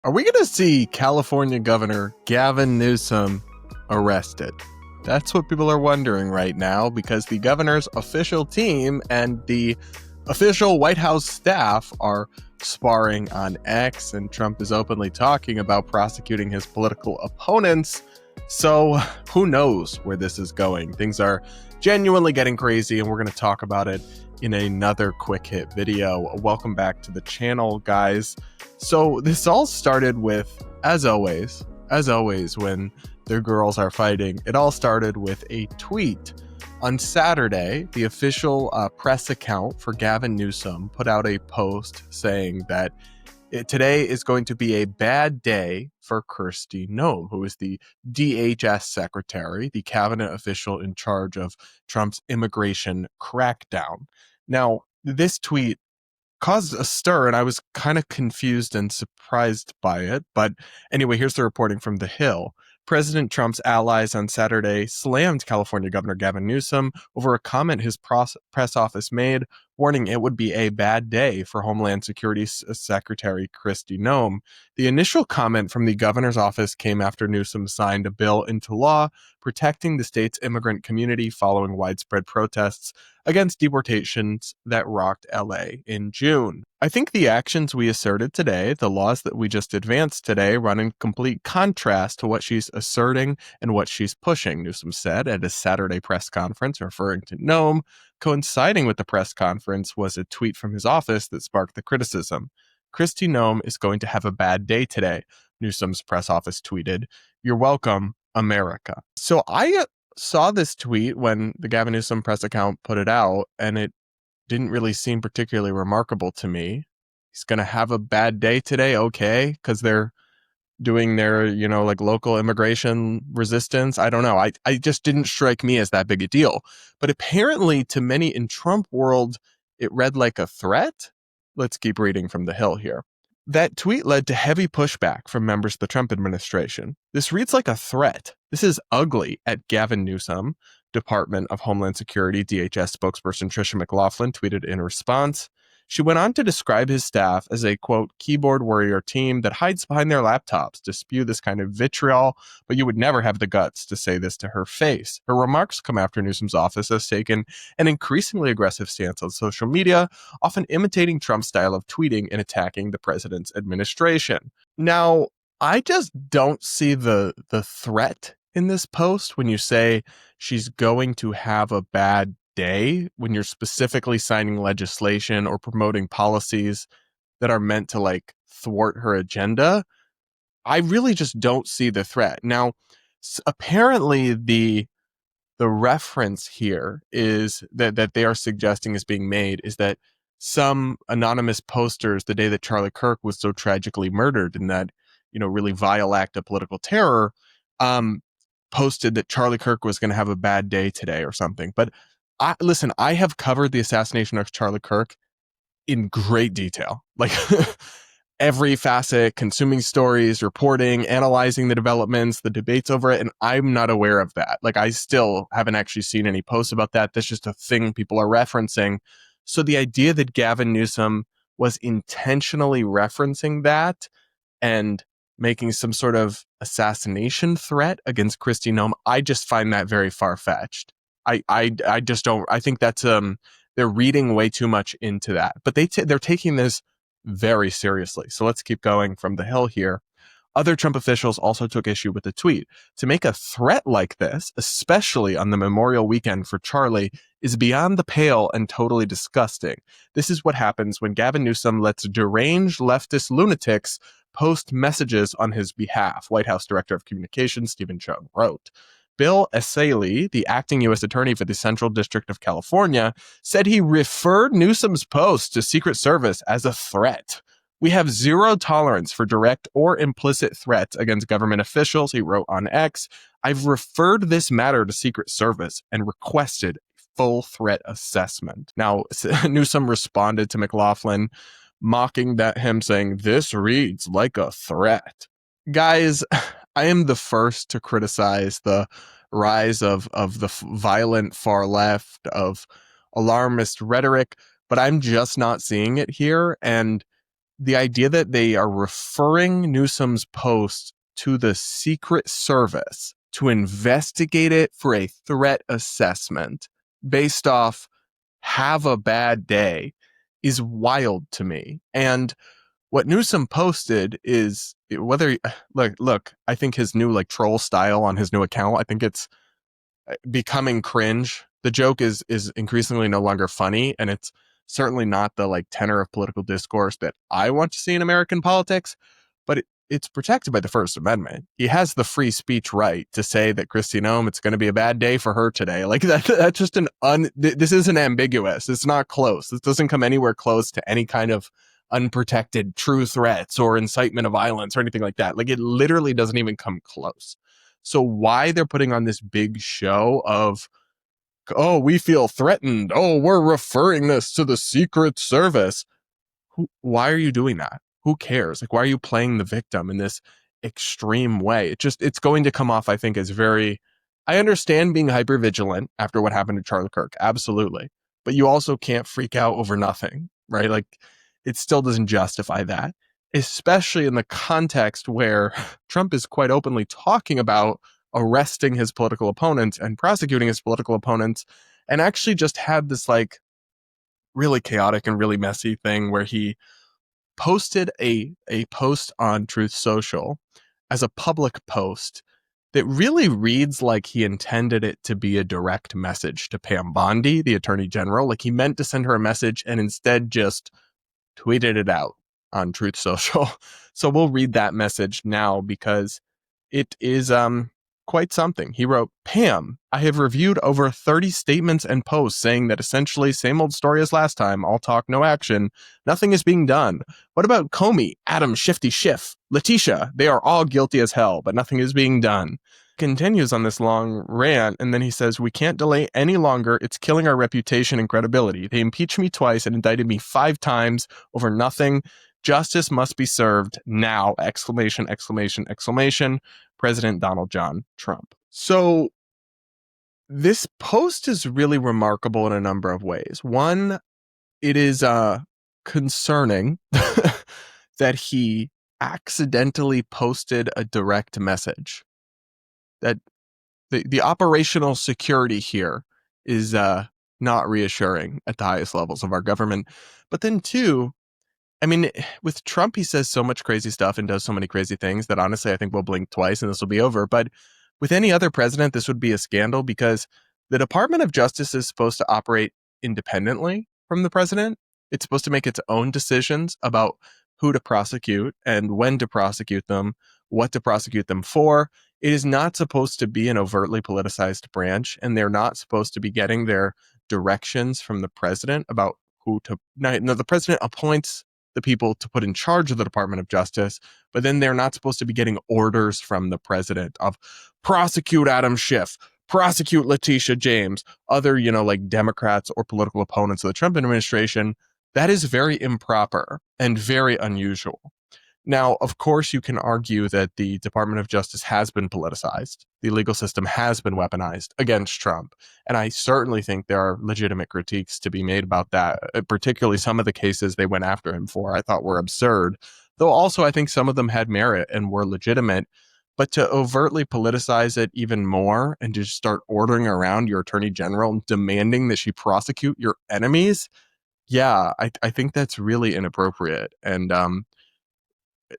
Are we going to see California Governor Gavin Newsom arrested? That's what people are wondering right now, because the governor's official team and the official White House staff are sparring on X, and Trump is openly talking about prosecuting his political opponents. So who knows where this is going? Things are genuinely getting crazy, and we're going to talk about it in another quick hit video. Welcome back to the channel, guys. So this all started with, as always, when their girls are fighting, it all started with a tweet. On Saturday, the official press account for Gavin Newsom put out a post saying that today is going to be a bad day for Newsome-Noem, who is the DHS secretary, the cabinet official in charge of Trump's immigration crackdown. Now, this tweet caused a stir, and I was kind of confused and surprised by it. But anyway, here's the reporting from The Hill. President Trump's allies on Saturday slammed California Governor Gavin Newsom over a comment his press office made, warning it would be a bad day for Homeland Security Secretary Newsome-Noem. The initial comment from the governor's office came after Newsom signed a bill into law protecting the state's immigrant community following widespread protests against deportations that rocked LA in June. I think the actions we asserted today, the laws that we just advanced today, run in complete contrast to what she's asserting and what she's pushing, Newsom said at his Saturday press conference, referring to Noem. Coinciding with the press conference was a tweet from his office that sparked the criticism. Newsome-Noem is going to have a bad day today, Newsom's press office tweeted. You're welcome, America. So I saw this tweet when the Gavin Newsom press account put it out, and it didn't really seem particularly remarkable to me. He's going to have a bad day today, okay, because they're doing their, like local immigration resistance. I don't know. I just didn't strike me as that big a deal. But apparently to many in Trump world, it read like a threat. Let's keep reading from The Hill here. That tweet led to heavy pushback from members of the Trump administration. This reads like a threat. This is ugly, at Gavin Newsom, Department of Homeland Security DHS spokesperson Tricia McLaughlin tweeted in response. She went on to describe his staff as a, quote, keyboard warrior team that hides behind their laptops to spew this kind of vitriol, but you would never have the guts to say this to her face. Her remarks come after Newsom's office has taken an increasingly aggressive stance on social media, often imitating Trump's style of tweeting and attacking the president's administration. Now, I just don't see the threat in this post when you say she's going to have a bad day, when you're specifically signing legislation or promoting policies that are meant to like thwart her agenda. I really just don't see the threat. Now, apparently the reference here is that they are suggesting is being made is that some anonymous posters the day that Charlie Kirk was so tragically murdered in that, really vile act of political terror, posted that Charlie Kirk was going to have a bad day today or something. But listen, I have covered the assassination of Charlie Kirk in great detail, like every facet, consuming stories, reporting, analyzing the developments, the debates over it. And I'm not aware of that. Like, I still haven't actually seen any posts about that. That's just a thing people are referencing. So the idea that Gavin Newsom was intentionally referencing that and making some sort of assassination threat against Newsome-Noem, I just find that very far-fetched. I just don't. I think that's they're reading way too much into that. But they're taking this very seriously. So let's keep going from The Hill here. Other Trump officials also took issue with the tweet. To make a threat like this, especially on the Memorial weekend for Charlie, is beyond the pale and totally disgusting. This is what happens when Gavin Newsom lets deranged leftist lunatics post messages on his behalf, White House Director of Communications Stephen Chung wrote. Bill Essayli, the acting U.S. attorney for the Central District of California, said he referred Newsom's post to Secret Service as a threat. We have zero tolerance for direct or implicit threats against government officials, he wrote on X. I've referred this matter to Secret Service and requested a full threat assessment. Now, Newsom responded to McLaughlin, mocking him, saying, this reads like a threat. Guys, I am the first to criticize the rise of the violent far left, of alarmist rhetoric, but I'm just not seeing it here. And the idea that they are referring Newsom's post to the Secret Service to investigate it for a threat assessment based off have a bad day is wild to me. And what Newsom posted is whether look, I think his new like troll style on his new account, I think it's becoming cringe. The joke is increasingly no longer funny, and it's certainly not the like tenor of political discourse that I want to see in American politics, but it's protected by the First Amendment. He has the free speech right to say that Newsome-Noem, it's going to be a bad day for her today. Like that's just this isn't ambiguous. It's not close. This doesn't come anywhere close to any kind of unprotected true threats or incitement of violence or anything like that. Like it literally doesn't even come close. So why they're putting on this big show of, oh, we feel threatened. Oh, we're referring this to the Secret Service. Why are you doing that? Who cares? Like, why are you playing the victim in this extreme way? It's going to come off, I think, as very, I understand being hypervigilant after what happened to Charlie Kirk. Absolutely. But you also can't freak out over nothing, right? Like, it still doesn't justify that, especially in the context where Trump is quite openly talking about arresting his political opponents and prosecuting his political opponents, and actually just had this like really chaotic and really messy thing where he posted a post on Truth Social as a public post that really reads like he intended it to be a direct message to Pam Bondi, the Attorney General. Like he meant to send her a message and instead just tweeted it out on Truth Social. So we'll read that message now because it is quite something. He wrote, Pam, I have reviewed over 30 statements and posts saying that essentially same old story as last time, all talk, no action, nothing is being done. What about Comey, Adam, Shifty Schiff, Letitia? They are all guilty as hell, but nothing is being done. Continues on this long rant, and then he says, we can't delay any longer. It's killing our reputation and credibility. They impeached me twice and indicted me 5 times over nothing. Justice must be served now! Exclamation, exclamation, exclamation. President Donald John Trump. So this post is really remarkable in a number of ways. One, it is concerning that he accidentally posted a direct message. That the operational security here is not reassuring at the highest levels of our government. But then two, I mean, with Trump, he says so much crazy stuff and does so many crazy things that honestly, I think we'll blink twice and this will be over. But with any other president, this would be a scandal because the Department of Justice is supposed to operate independently from the president. It's supposed to make its own decisions about who to prosecute and when to prosecute them, what to prosecute them for. It is not supposed to be an overtly politicized branch, and they're not supposed to be getting their directions from the president about who to. Now, the president appoints the people to put in charge of the Department of Justice, but then they're not supposed to be getting orders from the president of prosecute Adam Schiff, prosecute Letitia James, other, like Democrats or political opponents of the Trump administration. That is very improper and very unusual. Now, of course, you can argue that the Department of Justice has been politicized. The legal system has been weaponized against Trump. And I certainly think there are legitimate critiques to be made about that, particularly some of the cases they went after him for I thought were absurd, though also I think some of them had merit and were legitimate. But to overtly politicize it even more and to just start ordering around your attorney general, demanding that she prosecute your enemies, yeah, I think that's really inappropriate. And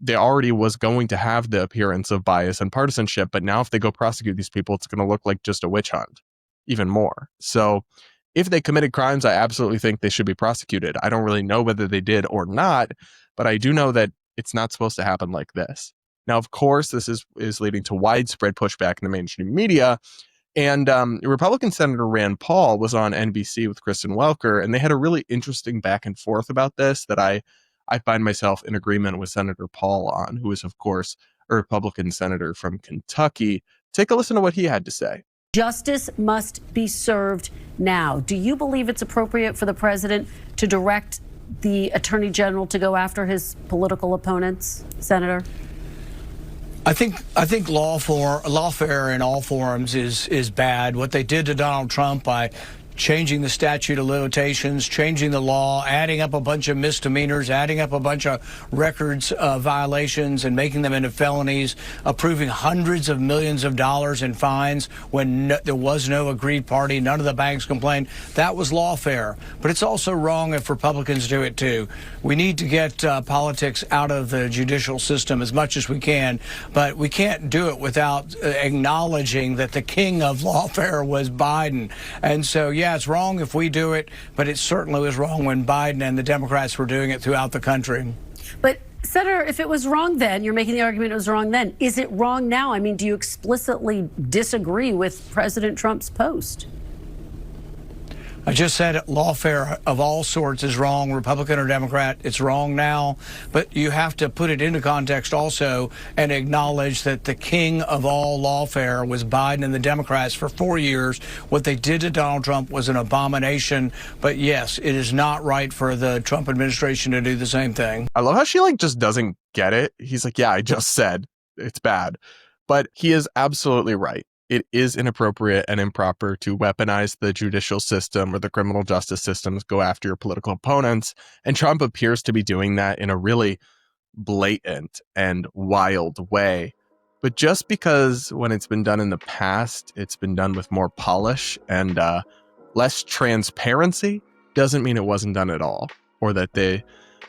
they already was going to have the appearance of bias and partisanship, but now if they go prosecute these people, it's going to look like just a witch hunt, even more. So if they committed crimes, I absolutely think they should be prosecuted. I don't really know whether they did or not, but I do know that it's not supposed to happen like this. Now, of course, this is leading to widespread pushback in the mainstream media. And Republican Senator Rand Paul was on NBC with Kristen Welker, and they had a really interesting back and forth about this that I find myself in agreement with Senator Paul on, who is, of course, a Republican senator from Kentucky. Take a listen to what he had to say. Justice must be served now. Do you believe it's appropriate for the president to direct the attorney general to go after his political opponents, Senator? I think lawfare in all forums is bad. What they did to Donald Trump by changing the statute of limitations, changing the law, adding up a bunch of misdemeanors, adding up a bunch of records violations and making them into felonies, approving hundreds of millions of dollars in fines when there was no agreed party. None of the banks complained. That was lawfare. But it's also wrong if Republicans do it too. We need to get politics out of the judicial system as much as we can, but we can't do it without acknowledging that the king of lawfare was Biden. And so, yeah, it's wrong if we do it, but it certainly was wrong when Biden and the Democrats were doing it throughout the country. But, Senator, if it was wrong then, you're making the argument it was wrong then. Is it wrong now? I mean, do you explicitly disagree with President Trump's post? I just said lawfare of all sorts is wrong, Republican or Democrat. It's wrong now, but you have to put it into context also and acknowledge that the king of all lawfare was Biden and the Democrats for 4 years. What they did to Donald Trump was an abomination. But yes, it is not right for the Trump administration to do the same thing. I love how she just doesn't get it. He's like, yeah, I just said it's bad. But he is absolutely right. It is inappropriate and improper to weaponize the judicial system or the criminal justice system to go after your political opponents. And Trump appears to be doing that in a really blatant and wild way. But just because when it's been done in the past, it's been done with more polish and less transparency, doesn't mean it wasn't done at all, or that the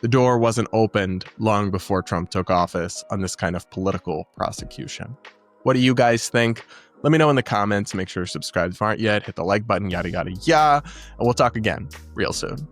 door wasn't opened long before Trump took office on this kind of political prosecution. What do you guys think? Let me know in the comments. Make sure to subscribe if you aren't yet. Hit the like button, yada, yada, yada. And we'll talk again real soon.